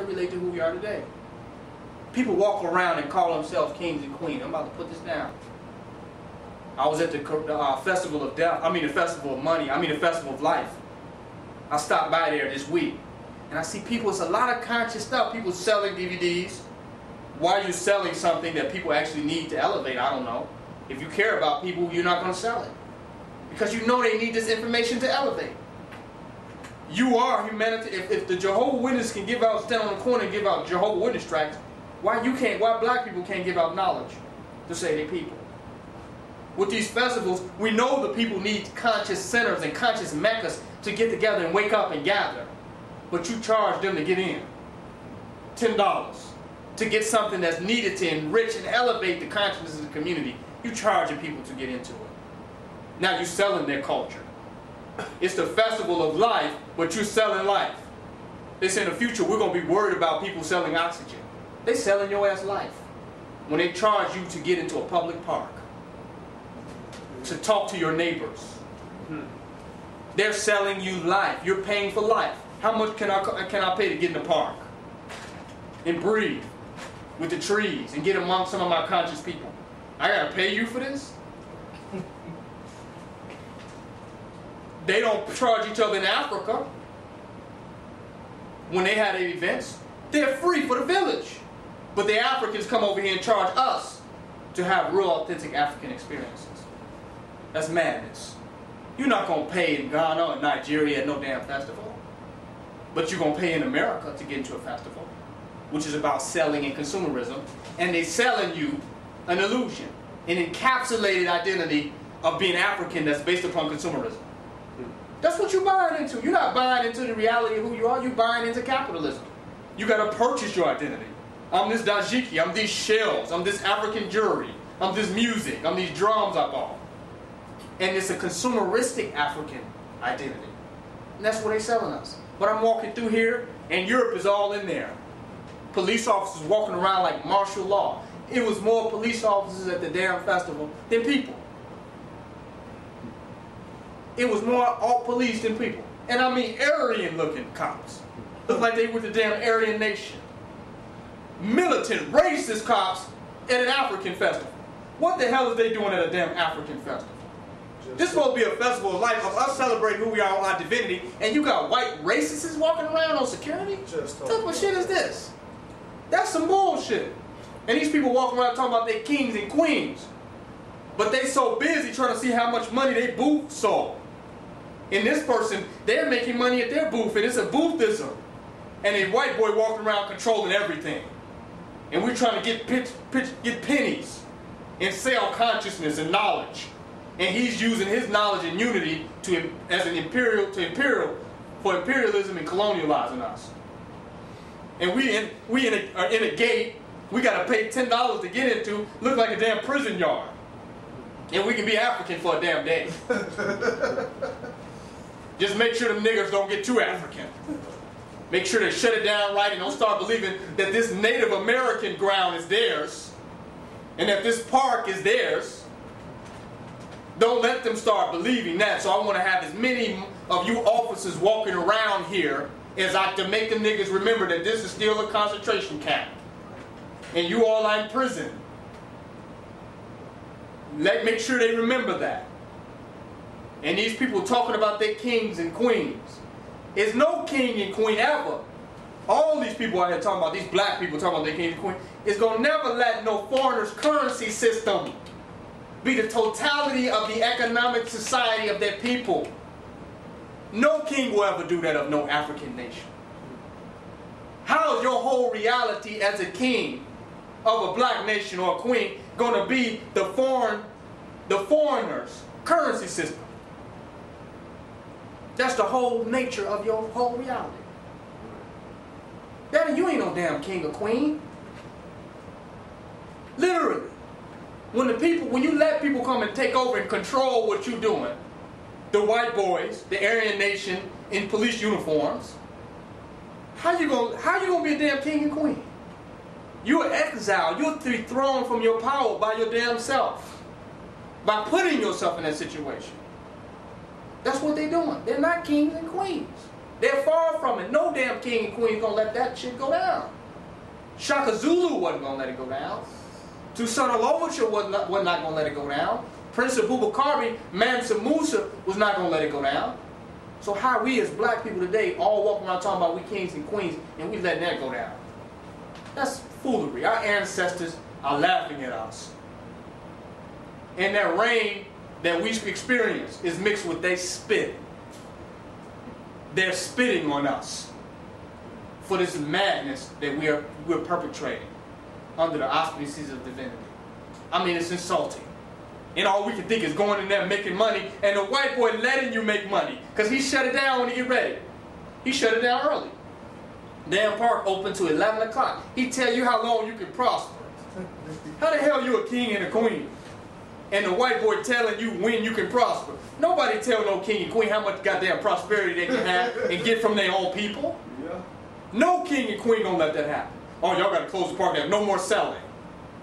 relate to who we are today. People walk around and call themselves kings and queens. I'm about to put this down. I was at the Festival of Death, the Festival of Money, the Festival of Life. I stopped by there this week, and I see people, it's a lot of conscious stuff. People selling DVDs. Why are you selling something that people actually need to elevate? I don't know. If you care about people, you're not going to sell it. Because you know they need this information to elevate. You are humanity. If the Jehovah's Witnesses can stand on the corner and give out Jehovah's Witness tracts, why black people can't give out knowledge to say they're people? With these festivals, we know the people need conscious centers and conscious meccas to get together and wake up and gather. But you charge them to get in. $10 to get something that's needed to enrich and elevate the consciousness of the community. You charging people to get into it. Now you're selling their culture. It's the festival of life, but you're selling life. They say in the future we're going to be worried about people selling oxygen. They're selling your ass life when they charge you to get into a public park, to talk to your neighbors. They're selling you life. You're paying for life. How much can I pay to get in the park and breathe with the trees and get among some of my conscious people? I gotta pay you for this? They don't charge each other in Africa when they had their events. They're free for the village. But the Africans come over here and charge us to have real authentic African experiences. That's madness. You're not going to pay in Ghana or Nigeria at no damn festival. But you're going to pay in America to get into a festival, which is about selling and consumerism. And they're selling you an illusion, an encapsulated identity of being African that's based upon consumerism. That's what you're buying into. You're not buying into the reality of who you are. You're buying into capitalism. You got to purchase your identity. I'm this dajiki. I'm these shells. I'm this African jewelry. I'm this music. I'm these drums I bought. And it's a consumeristic African identity. And that's what they're selling us. But I'm walking through here, and Europe is all in there. Police officers walking around like martial law. It was more police officers at the damn festival than people. It was more all police than people. And I mean Aryan-looking cops. Look like they were the damn Aryan nation. Militant, racist cops at an African festival. What the hell is they doing at a damn African festival? This is supposed to be a festival of life, of us celebrating who we are on our divinity, and you got white racists walking around on security? What type of shit is this? That's some bullshit. And these people walking around talking about they kings and queens. But they so busy trying to see how much money they booth sold. And this person, they're making money at their booth, and it's a boothism. And a white boy walking around controlling everything. And we're trying to get pennies and sell consciousness and knowledge. And he's using his knowledge and unity for imperialism and colonializing us. And we are in a gate we got to pay $10 to get into, look like a damn prison yard. And we can be African for a damn day. Just make sure them niggers don't get too African. Make sure they shut it down right and don't start believing that this Native American ground is theirs and that this park is theirs. Don't let them start believing that. So I want to have as many of you officers walking around here as I to make the niggas remember that this is still a concentration camp. And you all are in prison. Make sure they remember that. And these people talking about their kings and queens. There's no king and queen ever. All these people out here talking about, these black people talking about their king and queen, is going to never let no foreigner's currency system be the totality of the economic society of their people. No king will ever do that of no African nation. How is your whole reality as a king of a black nation or a queen going to be the foreigner's currency system? That's the whole nature of your whole reality. Daddy, you ain't no damn king or queen. Literally. When you let people come and take over and control what you're doing, the white boys, the Aryan nation in police uniforms, how you gonna be a damn king and queen? You're exiled. You're thrown from your power by your damn self. By putting yourself in that situation. That's what they're doing. They're not kings and queens. They're far from it. No damn king and queen gonna let that shit go down. Shaka Zulu wasn't gonna let it go down. Tusana Lovacha was not gonna let it go down. Prince Abubakar, Mansa Musa was not gonna let it go down. So how we as black people today all walk around talking about we kings and queens and we letting that go down? That's foolery. Our ancestors are laughing at us. And that rain that we experience is mixed with their spit. They're spitting on us for this madness that we're perpetrating under the auspices of divinity. I mean, it's insulting. And all we can think is going in there making money, and the white boy letting you make money, because he shut it down when he get ready. He shut it down early. Damn park open to 11 o'clock. He tell you how long you can prosper. How the hell you a king and a queen? And the white boy telling you when you can prosper. Nobody tell no king and queen how much goddamn prosperity they can have and get from their own people. Yeah. No king and queen gonna let that happen. Oh, y'all gotta close the park down. No more selling.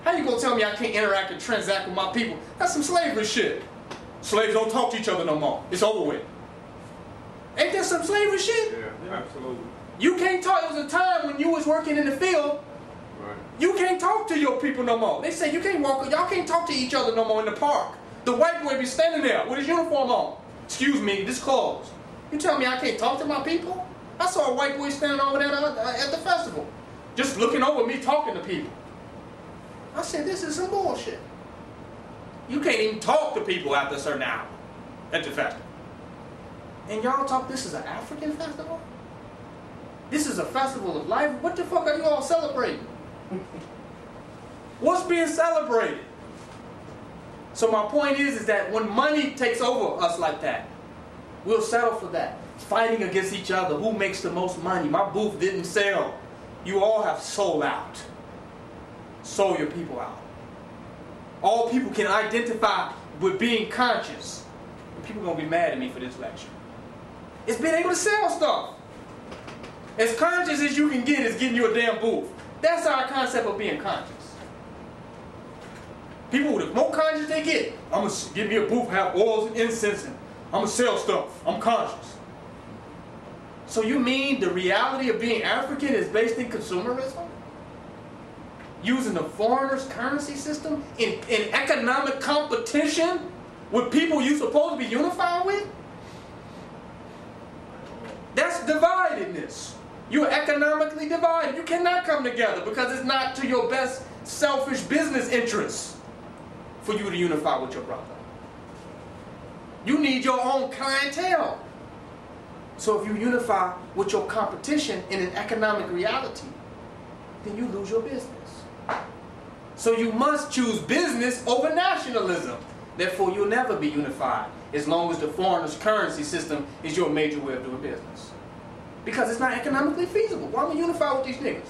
How you gonna tell me I can't interact and transact with my people? That's some slavery shit. Slaves don't talk to each other no more. It's over with. Ain't that some slavery shit? Yeah, absolutely. You can't talk. It was a time when you was working in the field. Right. You can't talk to your people no more. They say you can't walk. Y'all can't talk to each other no more in the park. The white boy be standing there with his uniform on. Excuse me, this closed. You tell me I can't talk to my people? I saw a white boy standing over there at the festival, just looking over me talking to people. I said, this is some bullshit. You can't even talk to people after a certain hour at the festival. And y'all talk, this is an African festival? This is a festival of life? What the fuck are you all celebrating? What's being celebrated? So my point is that when money takes over us like that, we'll settle for that. Fighting against each other, who makes the most money? My booth didn't sell. You all have sold out. Sold your people out. All people can identify with being conscious. And people are going to be mad at me for this lecture. It's being able to sell stuff. As conscious as you can get is getting you a damn booth. That's our concept of being conscious. People, the more conscious they get, I'm going to give me a booth, have oils and incense, and I'm going to sell stuff. I'm conscious. So you mean the reality of being African is based in consumerism? Using the foreigner's currency system in economic competition with people you're supposed to be unified with? That's dividedness. You're economically divided. You cannot come together because it's not to your best selfish business interests for you to unify with your brother. You need your own clientele. So if you unify with your competition in an economic reality, then you lose your business. So you must choose business over nationalism. Therefore, you'll never be unified as long as the foreigner's currency system is your major way of doing business. Because it's not economically feasible. Why am I unified with these niggas?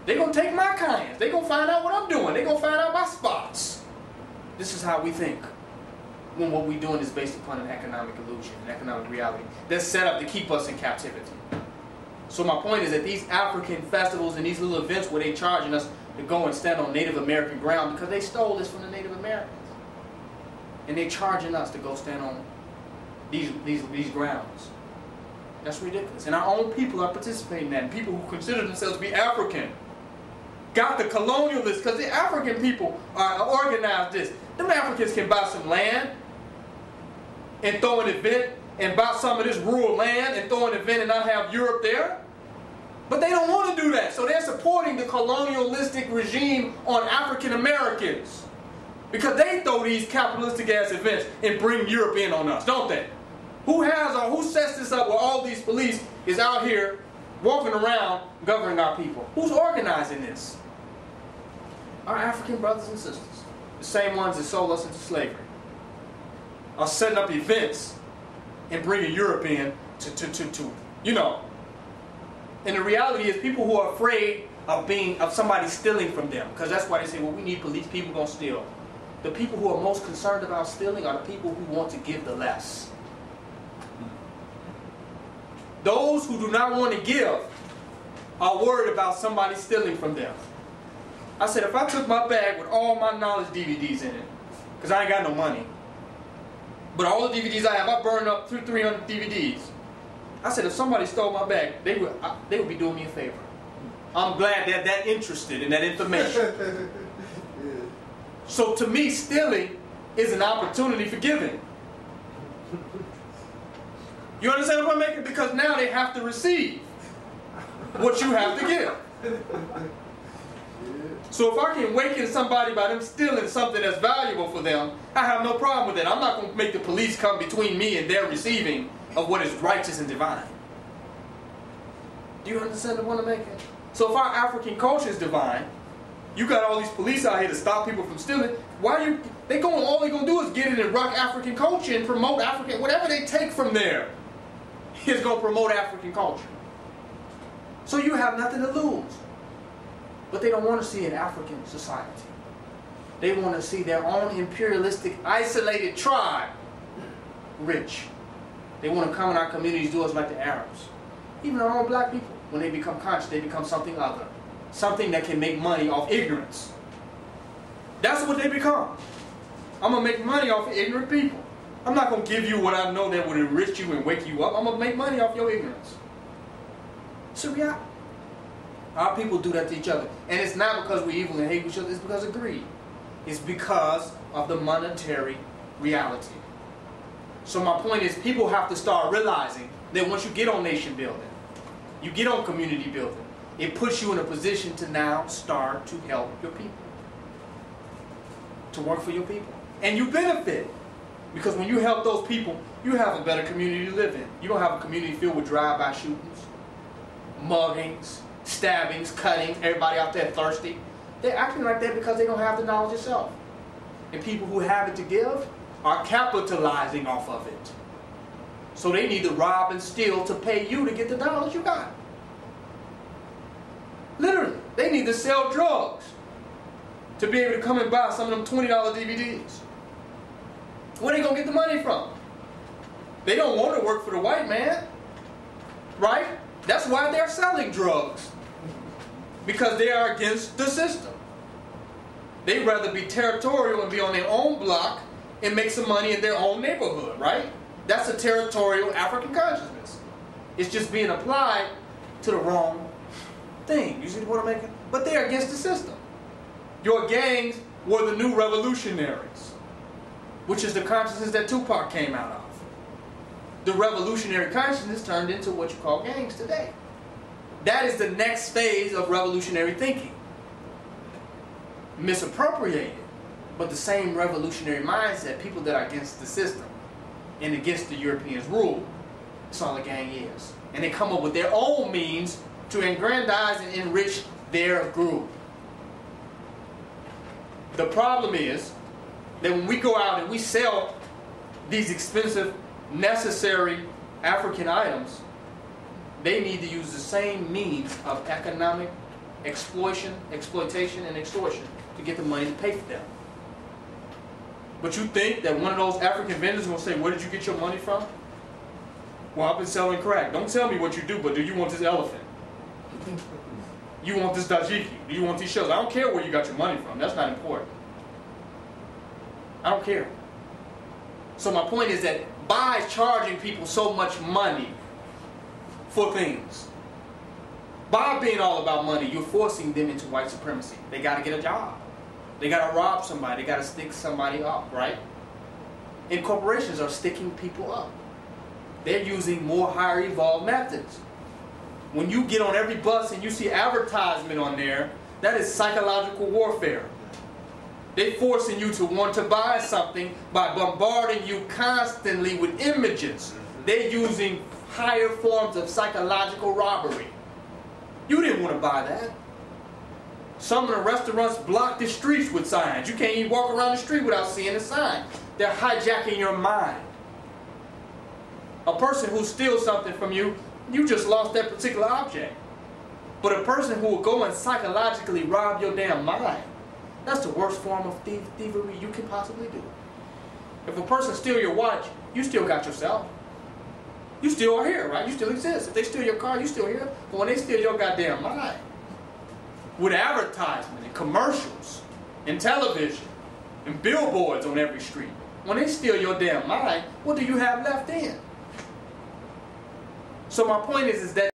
They're going to take my clients. They're going to find out what I'm doing. They're going to find out my spots. This is how we think when what we're doing is based upon an economic illusion, an economic reality that's set up to keep us in captivity. So my point is that these African festivals and these little events where they're charging us to go and stand on Native American ground because they stole this from the Native Americans. And they're charging us to go stand on these grounds. That's ridiculous. And our own people are participating in that. And people who consider themselves to be African got the colonialists, because the African people organized this. Them Africans can buy some land and throw an event and buy some of this rural land and throw an event and not have Europe there. But they don't want to do that. So they're supporting the colonialistic regime on African Americans. Because they throw these capitalistic ass events and bring Europe in on us, don't they? Who sets this up where all these police is out here walking around governing our people? Who's organizing this? Our African brothers and sisters. The same ones that sold us into slavery. Are setting up events and bringing Europe in to you know. And the reality is people who are afraid of somebody stealing from them. Because that's why they say, well, we need police, people gonna steal. The people who are most concerned about stealing are the people who want to give the less. Those who do not want to give are worried about somebody stealing from them. I said, if I took my bag with all my knowledge DVDs in it, because I ain't got no money, but all the DVDs I have, I burned up 300 DVDs. I said, if somebody stole my bag, they would be doing me a favor. I'm glad they're that interested in that information. So to me, stealing is an opportunity for giving. You understand what I'm making? Because now they have to receive what you have to give. So if I can awaken somebody by them stealing something that's valuable for them, I have no problem with it. I'm not going to make the police come between me and their receiving of what is righteous and divine. Do you understand the point I'm making? So if our African culture is divine, you got all these police out here to stop people from stealing. Why are you? All they're gonna do is get in and rock African culture and promote African. Whatever they take from there is gonna promote African culture. So you have nothing to lose. But they don't want to see an African society. They want to see their own imperialistic, isolated tribe rich. They want to come in our communities, do us like the Arabs. Even our own black people, when they become conscious, they become something other. Something that can make money off ignorance. That's what they become. I'm going to make money off of ignorant people. I'm not going to give you what I know that would enrich you and wake you up. I'm going to make money off your ignorance. So yeah, our people do that to each other. And it's not because we're evil and hate each other. It's because of greed. It's because of the monetary reality. So my point is, people have to start realizing that once you get on nation building, you get on community building, it puts you in a position to now start to help your people. To work for your people. And you benefit. Because when you help those people, you have a better community to live in. You don't have a community filled with drive-by shootings, muggings, stabbings, cutting, everybody out there thirsty. They're acting like that because they don't have the knowledge itself. And people who have it to give are capitalizing off of it. So they need to rob and steal to pay you to get the knowledge you got. Literally, they need to sell drugs to be able to come and buy some of them $20 DVDs. Where are they going to get the money from? They don't want to work for the white man, right? That's why they're selling drugs. Because they are against the system. They'd rather be territorial and be on their own block and make some money in their own neighborhood, right? That's a territorial African consciousness. It's just being applied to the wrong thing. You see the point I'm making? But they're against the system. Your gangs were the new revolutionaries, which is the consciousness that Tupac came out of. The revolutionary consciousness turned into what you call gangs today. That is the next phase of revolutionary thinking. Misappropriated, but the same revolutionary mindset, people that are against the system and against the Europeans' rule, that's all a gang is. And they come up with their own means to aggrandize and enrich their group. The problem is that when we go out and we sell these expensive, necessary African items, they need to use the same means of economic exploitation, and extortion to get the money to pay for them. But you think that one of those African vendors is going to say, where did you get your money from? Well, I've been selling crack. Don't tell me what you do, but do you want this elephant? You want this dajiki? Do you want these shells? I don't care where you got your money from. That's not important. I don't care. So my point is that by charging people so much money for things, by being all about money, you're forcing them into white supremacy. They got to get a job. They got to rob somebody. They got to stick somebody up, right? And corporations are sticking people up. They're using more higher evolved methods. When you get on every bus and you see advertisement on there, that is psychological warfare. They're forcing you to want to buy something by bombarding you constantly with images. They're using higher forms of psychological robbery. You didn't want to buy that. Some of the restaurants block the streets with signs. You can't even walk around the street without seeing a sign. They're hijacking your mind. A person who steals something from you, you just lost that particular object. But a person who will go and psychologically rob your damn mind, that's the worst form of thievery you can possibly do. If a person steals your watch, you still got yourself. You still are here, right? You still exist. If they steal your car, you still here. But when they steal your goddamn mind, with advertisement and commercials and television and billboards on every street, when they steal your damn mind, what do you have left in? So my point is that